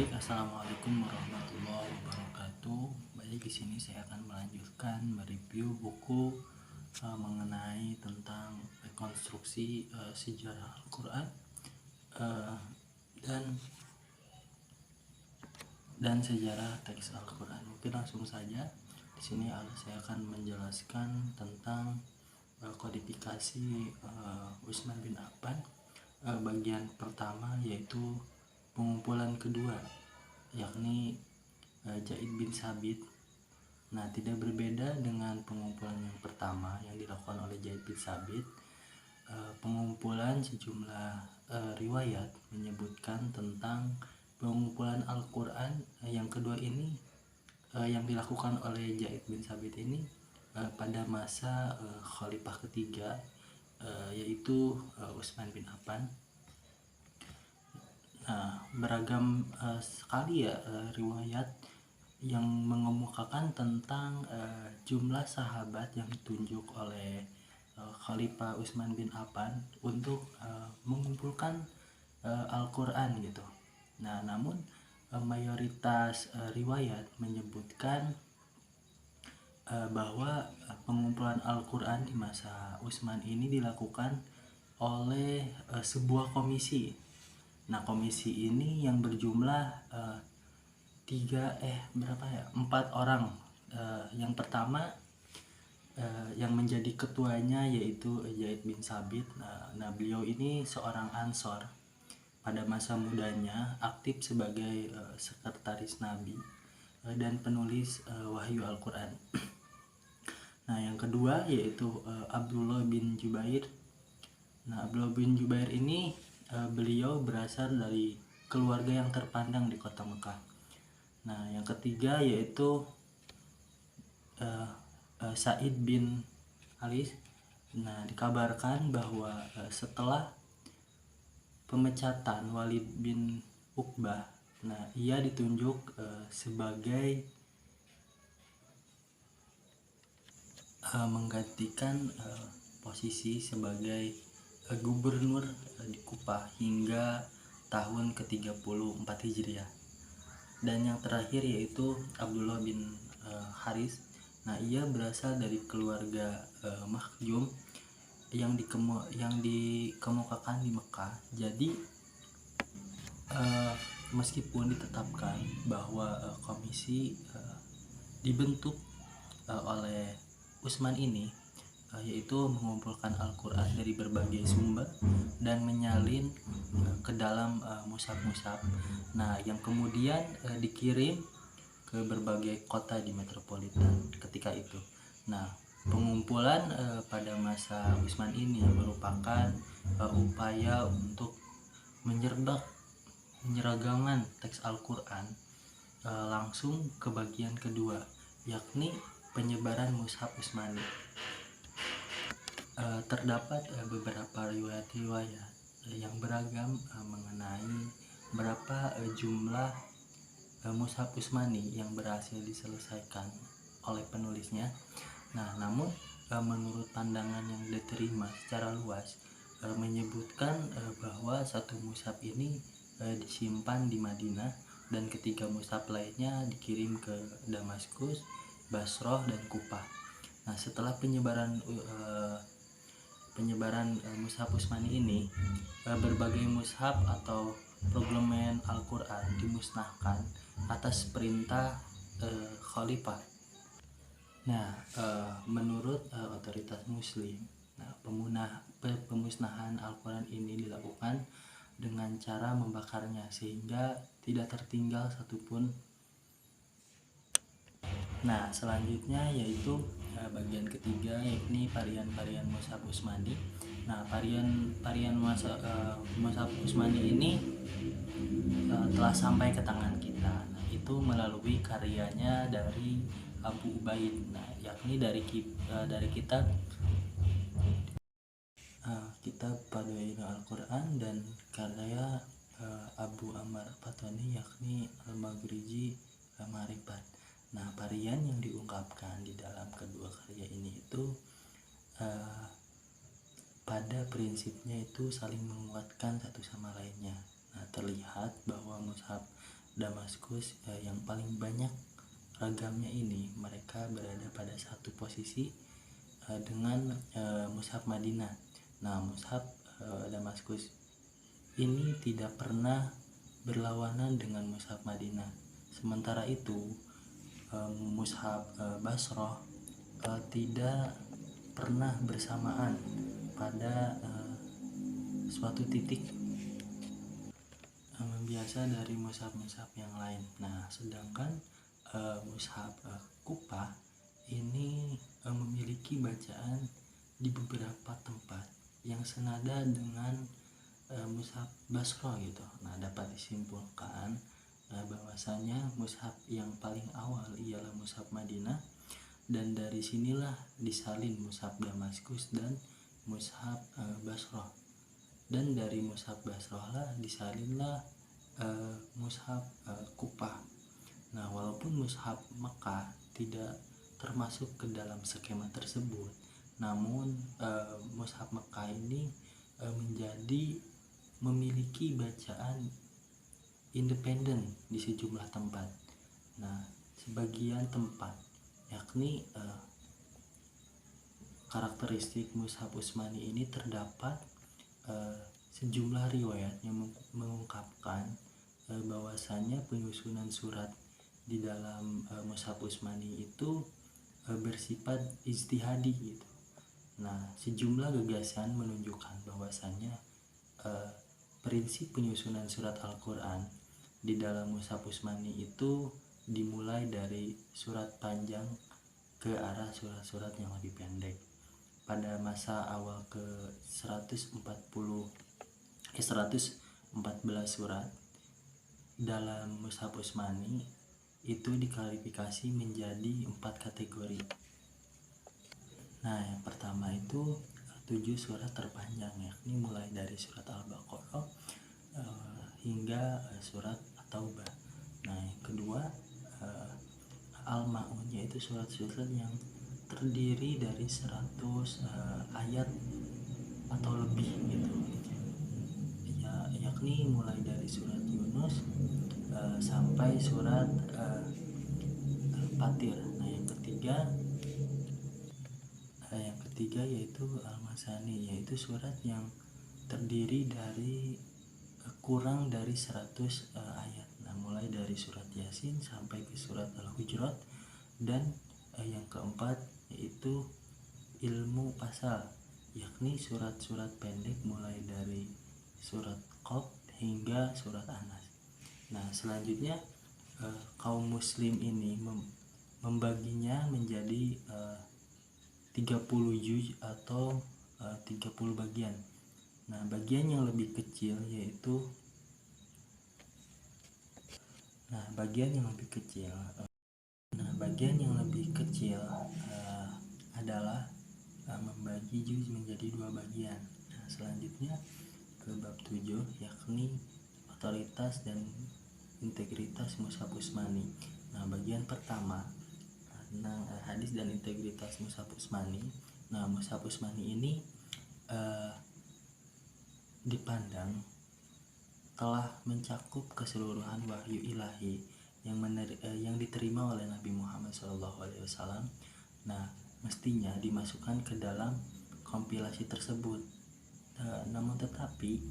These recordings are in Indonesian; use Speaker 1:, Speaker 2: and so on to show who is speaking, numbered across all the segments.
Speaker 1: Baik, assalamualaikum warahmatullahi wabarakatuh. Baik, di sini saya akan melanjutkan mereview buku mengenai tentang rekonstruksi sejarah Al-Quran uh, dan sejarah teks Al-Quran. Mungkin langsung saja. Di sini saya akan menjelaskan tentang kodifikasi Utsman bin Affan. Bagian pertama yaitu pengumpulan kedua, yakni Zaid bin Sabit. Nah, tidak berbeda dengan pengumpulan yang pertama yang dilakukan oleh Zaid bin Sabit. Pengumpulan sejumlah riwayat menyebutkan tentang pengumpulan Al-Quran yang kedua ini yang dilakukan oleh Zaid bin Sabit ini pada masa Khalifah ketiga, yaitu Utsman bin Affan. Nah, beragam sekali ya riwayat yang mengemukakan tentang jumlah sahabat yang ditunjuk oleh Khalifah Utsman bin Affan untuk mengumpulkan Al-Quran gitu. Nah, namun mayoritas riwayat menyebutkan bahwa pengumpulan Al-Quran di masa Utsman ini dilakukan oleh sebuah komisi. Nah, komisi ini yang berjumlah 4 orang. Yang pertama yang menjadi ketuanya yaitu Zaid bin Sabit. Nah, beliau ini seorang Ansor. Pada masa mudanya aktif sebagai sekretaris Nabi dan penulis wahyu Al-Quran. Nah, yang kedua yaitu Abdullah bin Jubair. Nah, Abdullah bin Jubair ini beliau berasal dari keluarga yang terpandang di kota Mekah. Nah, yang ketiga yaitu Sa'id bin Halis. Nah, dikabarkan bahwa setelah pemecatan Walid bin Uqbah, nah ia ditunjuk sebagai menggantikan posisi sebagai gubernur di Kufah hingga tahun ke-34 Hijriah. Dan yang terakhir yaitu Abdullah bin Haris. Nah, ia berasal dari keluarga Makhzum yang dikemukakan di Mekah. Jadi meskipun ditetapkan bahwa komisi dibentuk oleh Utsman ini, yaitu mengumpulkan Al-Quran dari berbagai sumber dan menyalin ke dalam mushaf-mushaf. Nah, yang kemudian dikirim ke berbagai kota di metropolitan ketika itu. Nah, pengumpulan pada masa Utsman ini merupakan upaya untuk menyeragaman teks Al-Quran langsung ke bagian kedua, yakni penyebaran mushaf Utsmani. Terdapat beberapa riwayat-riwayat yang beragam mengenai berapa jumlah mushaf Utsmani yang berhasil diselesaikan oleh penulisnya. Nah, namun menurut pandangan yang diterima secara luas menyebutkan bahwa satu mushaf ini disimpan di Madinah dan ketiga mushaf lainnya dikirim ke Damaskus, Basrah, dan Kufah. Nah, setelah penyebaran mushaf Utsmani ini, berbagai mushaf atau fragmen Al-Quran dimusnahkan atas perintah Khalifah. Nah, menurut otoritas Muslim, pemusnahan Al-Quran ini dilakukan dengan cara membakarnya sehingga tidak tertinggal satupun. Nah, selanjutnya yaitu bagian ketiga, yakni varian mushaf Utsmani. Nah, varian mushaf Utsmani ini telah sampai ke tangan kita. Nah, itu melalui karyanya dari Abu Ubaid, nah yakni dari kitab Fadail Al-Quran dan karya Abu Amr Fatoni, yakni Al-Maghriji Ma'rifat. Nah, varian yang diungkapkan di dalam kedua karya ini itu pada prinsipnya itu saling menguatkan satu sama lainnya. Nah, terlihat bahwa mushaf Damaskus yang paling banyak ragamnya ini, mereka berada pada satu posisi dengan mushaf Madinah. Nah, mushaf Damaskus ini tidak pernah berlawanan dengan mushaf Madinah. Sementara itu mushaf Basrah tidak pernah bersamaan pada suatu titik biasa dari mushaf-mushaf yang lain. Nah, sedangkan mushaf Kufah ini memiliki bacaan di beberapa tempat yang senada dengan mushaf Basrah gitu. Nah, dapat disimpulkan bahwasanya mushaf yang paling awal ialah mushaf Madinah, dan dari sinilah disalin mushaf Damaskus dan mushaf Basrah, dan dari mushaf Basrah lah disalinlah mushaf Kufah. Nah, walaupun mushaf Mekah tidak termasuk ke dalam skema tersebut, namun mushaf Mekah ini memiliki bacaan independen di sejumlah tempat. Nah, sebagian tempat, yakni karakteristik mushaf Utsmani ini terdapat sejumlah riwayat yang mengungkapkan bahwasanya penyusunan surat di dalam mushaf Utsmani itu bersifat ijtihadi gitu. Nah, sejumlah gagasan menunjukkan bahwasanya prinsip penyusunan surat Al-Quran di dalam mushaf Utsmani itu dimulai dari surat panjang ke arah surat-surat yang lebih pendek. Pada masa awal ke 114 surat dalam mushaf Utsmani itu diklasifikasi menjadi 4 kategori. Nah, yang pertama itu 7 surat terpanjang, yakni mulai dari surat Al-Baqarah hingga surat At-Taubah. Nah, yang kedua Al-Ma'un, yaitu surat-surat yang terdiri dari 100 ayat atau lebih gitu ya, yakni mulai dari surat Yunus sampai surat Fatir. Nah, yang ketiga yaitu Al-Masani, yaitu surat yang terdiri dari kurang dari 100 ayat. Nah, mulai dari surat Yasin sampai ke surat Al-Hujurat. Dan yang keempat yaitu ilmu pasal, yakni surat-surat pendek mulai dari surat Qaf hingga surat Anas. Nah, selanjutnya kaum muslim ini membaginya menjadi 30 juz atau 30 bagian. Nah, bagian yang lebih kecil adalah membagi juz menjadi 2 bagian. Nah, selanjutnya ke bab 7, yakni otoritas dan integritas mushaf Utsmani. Nah, bagian pertama tentang hadis dan integritas mushaf Utsmani. Nah, mushaf Utsmani ini dipandang telah mencakup keseluruhan wahyu ilahi yang diterima oleh Nabi Muhammad SAW. Nah, mestinya dimasukkan ke dalam kompilasi tersebut. Namun tetapi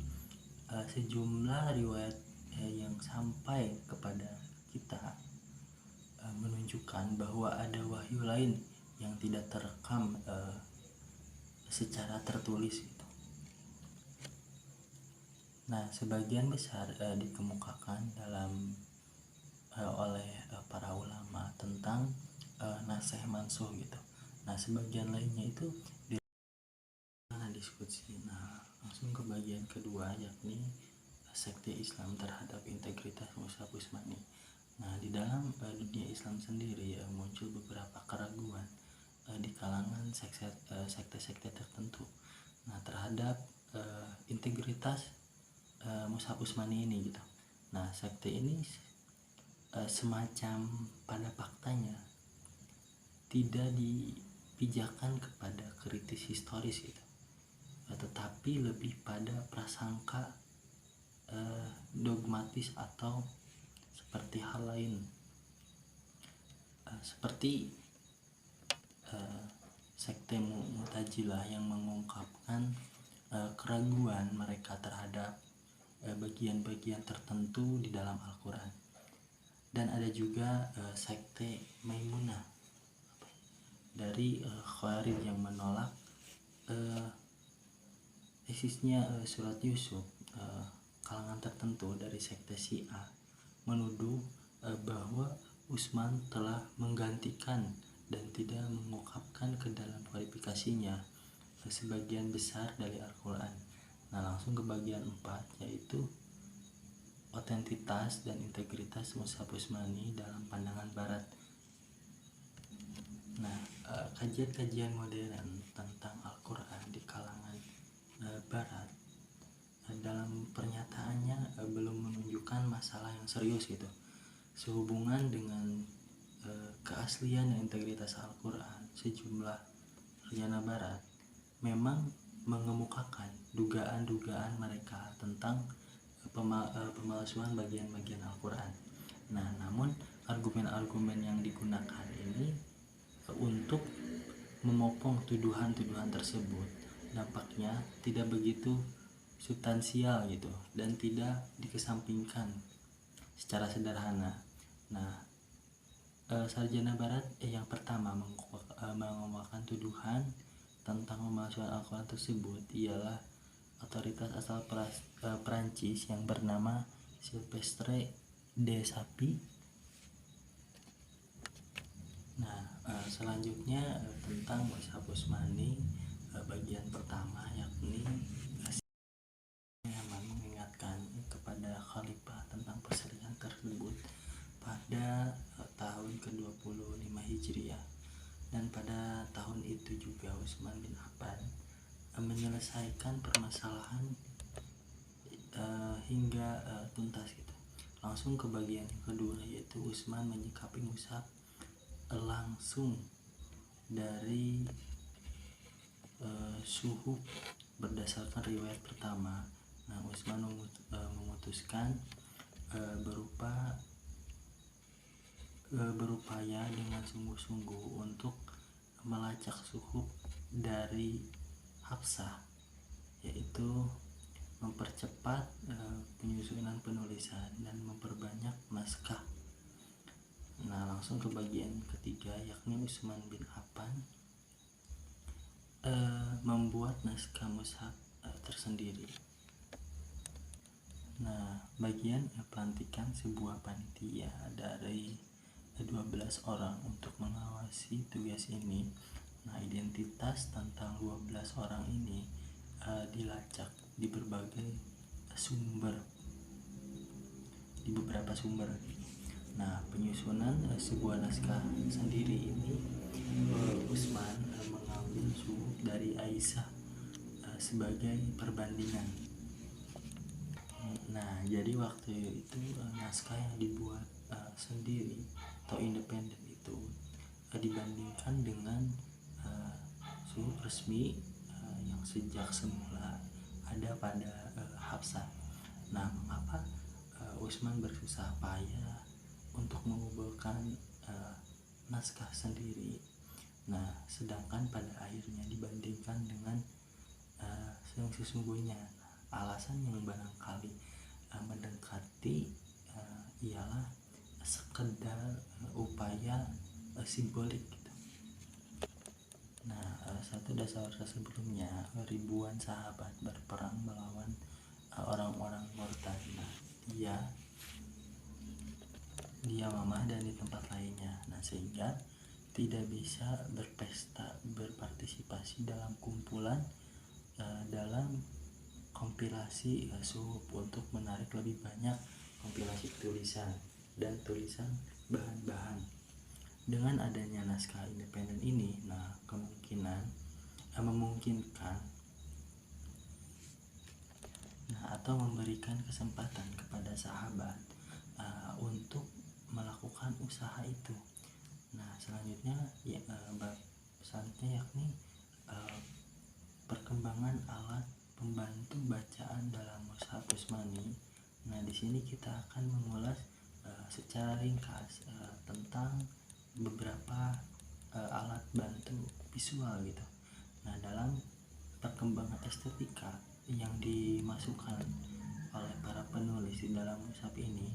Speaker 1: sejumlah riwayat yang sampai kepada kita menunjukkan bahwa ada wahyu lain yang tidak terekam secara tertulis gitu. Nah, sebagian besar dikemukakan oleh para ulama tentang nasikh mansuh gitu. Nah, sebagian lainnya itu diskusi. Nah, langsung ke bagian kedua, yakni sekte Islam terhadap integritas mushaf Utsmani. Nah, di dalam dunia Islam sendiri muncul beberapa keraguan di kalangan sekte-sekte tertentu terhadap integritas mushaf Utsmani ini gitu. Nah, sekte ini semacam pada faktanya tidak dipijakan kepada kritis historis gitu, tetapi lebih pada prasangka dogmatis atau seperti hal lain, seperti sekte Mu'tazilah yang mengungkapkan keraguan mereka terhadap bagian-bagian tertentu di dalam Al-Quran. Dan ada juga sekte Maimunah dari Khawarij yang menolak eksisnya surat Yusuf. Kalangan tertentu dari sekte Syiah menuduh bahwa Utsman telah menggantikan dan tidak mengungkapkan ke dalam kualifikasinya sebagian besar dari Al-Quran. Nah, langsung ke bagian 4, yaitu otentitas dan integritas Mushaf Utsmani dalam pandangan Barat. Nah, kajian-kajian modern tentang Al-Quran di kalangan Barat dalam pernyataannya belum menunjukkan masalah yang serius gitu sehubungan dengan keaslian dan integritas Al-Quran. Sejumlah sarjana Barat memang mengemukakan dugaan-dugaan mereka tentang pemalsuan bagian-bagian Al-Quran. Nah, namun argumen-argumen yang digunakan ini untuk memopong tuduhan-tuduhan tersebut dampaknya tidak begitu substansial gitu dan tidak dikesampingkan secara sederhana. Nah, sarjana Barat yang pertama mengemukakan tuduhan tentang pemalsuan Al-Quran tersebut ialah otoritas asal Perancis yang bernama Sylvestre de Sapi. Nah, selanjutnya tentang Mushaf Utsmani bagian pertama, yakni mengingatkan kepada Khalifah tentang persalinan tersebut pada tahun ke-25 Hijriah. Dan pada tahun itu juga Utsman bin Affan menyelesaikan permasalahan hingga tuntas gitu. Langsung ke bagian kedua, yaitu Utsman menyikapi mushaf langsung dari suhuf berdasarkan riwayat pertama. Nah, Utsman memutuskan berupaya dengan sungguh-sungguh untuk melacak suhuf dari Hafsah, yaitu mempercepat penyusunan penulisan dan memperbanyak naskah. Nah, langsung ke bagian ketiga, yakni Utsman bin Affan membuat naskah mushaf tersendiri. Nah, bagian pelantikan sebuah panitia dari 12 orang untuk mengawasi tugas ini. Nah, identitas tentang 12 orang ini dilacak di berbagai sumber, di beberapa sumber. Nah, penyusunan sebuah naskah sendiri ini Utsman mengambil suhuf dari Aisyah sebagai perbandingan. Nah, jadi waktu itu naskah yang dibuat sendiri atau independen itu dibandingkan dengan suhuf resmi yang sejak semula ada pada Hafsah. Nah, mengapa Utsman bersusah payah untuk mengumpulkan naskah sendiri? Nah, sedangkan pada akhirnya dibandingkan dengan yang sesungguhnya. Alasan yang barangkali mendekati ialah sekedar upaya simbolik gitu. Nah, satu dasawarsa sebelumnya ribuan sahabat berperang melawan orang-orang murtad. Nah, dia mamah dan di tempat lainnya. Nah, sehingga tidak bisa berpesta, berpartisipasi dalam kumpulan dalam kompilasi suhuf untuk menarik lebih banyak kompilasi tulisan dan tulisan bahan-bahan. Dengan adanya naskah independen ini, nah kemungkinan memungkinkan atau memberikan kesempatan kepada sahabat untuk melakukan usaha itu. Nah, selanjutnya bab selanjutnya yakni perkembangan alat pembantu bacaan dalam Mushaf Utsmani. Nah, di sini kita akan mengulas secara ringkas tentang beberapa alat bantu visual gitu. Nah, dalam perkembangan estetika yang dimasukkan oleh para penulis di dalam mushaf ini,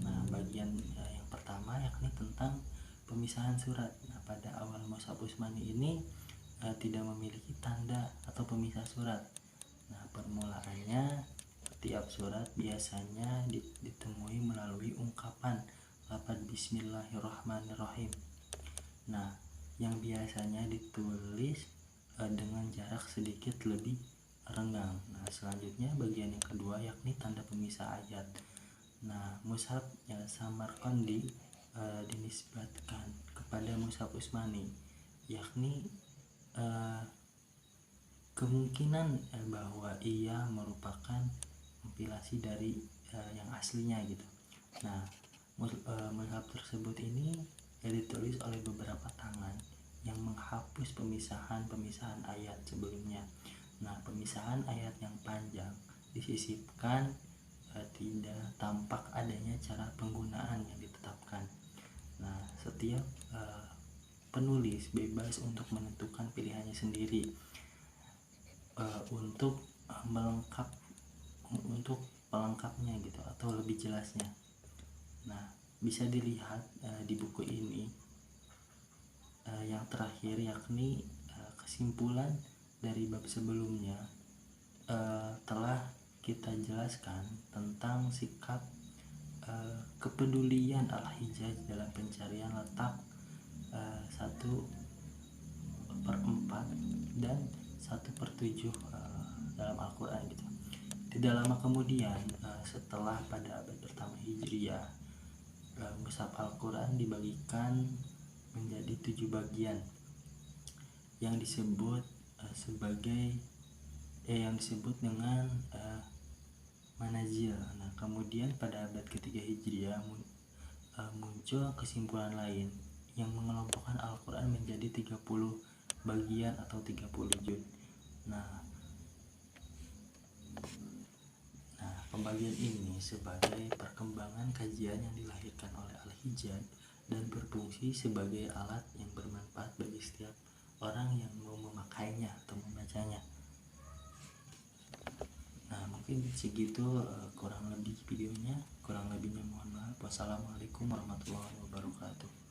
Speaker 1: nah bagian yang pertama yakni tentang pemisahan surat. Nah, pada awal mushaf Utsmani ini tidak memiliki tanda atau pemisah surat. Nah, permulaannya tiap surat biasanya ditemui melalui ungkapan lafaz Bismillahirrahmanirrahim. Nah, yang biasanya ditulis dengan jarak sedikit lebih renggang. Nah, selanjutnya bagian yang kedua yakni tanda pemisah ayat. Nah, mushaf Samarqandi dinisbatkan kepada mushaf Utsmani, yakni kemungkinan bahwa ia merupakan kompilasi dari yang aslinya gitu. Nah, mushaf tersebut ini ditulis oleh beberapa tangan yang menghapus pemisahan ayat sebelumnya. Nah, pemisahan ayat yang panjang disisipkan tidak tampak adanya cara penggunaan yang ditetapkan. Nah, setiap penulis bebas untuk menentukan pilihannya sendiri untuk pelengkapnya gitu atau lebih jelasnya. Nah, bisa dilihat di buku ini yang terakhir yakni kesimpulan dari bab sebelumnya telah kita jelaskan tentang sikap kepedulian Al-Hijjaj dalam pencarian letak 1/4 dan 1/7 dalam Al-Quran gitu. Tidak lama kemudian setelah pada abad pertama Hijriah, mushaf Al-Quran dibagikan menjadi 7 bagian yang disebut dengan manazil. Nah, kemudian pada abad ketiga Hijriah muncul kesimpulan lain yang mengelompokkan Al-Quran menjadi 30 bagian atau 30 juz. Nah, pembagian ini sebagai perkembangan kajian yang dilahirkan oleh Al-Hijjaj dan berfungsi sebagai alat yang bermanfaat bagi setiap orang yang mau memakainya atau membacanya. Nah, mungkin segitu kurang lebih videonya. Kurang lebihnya mohon maaf. Wassalamualaikum warahmatullahi wabarakatuh.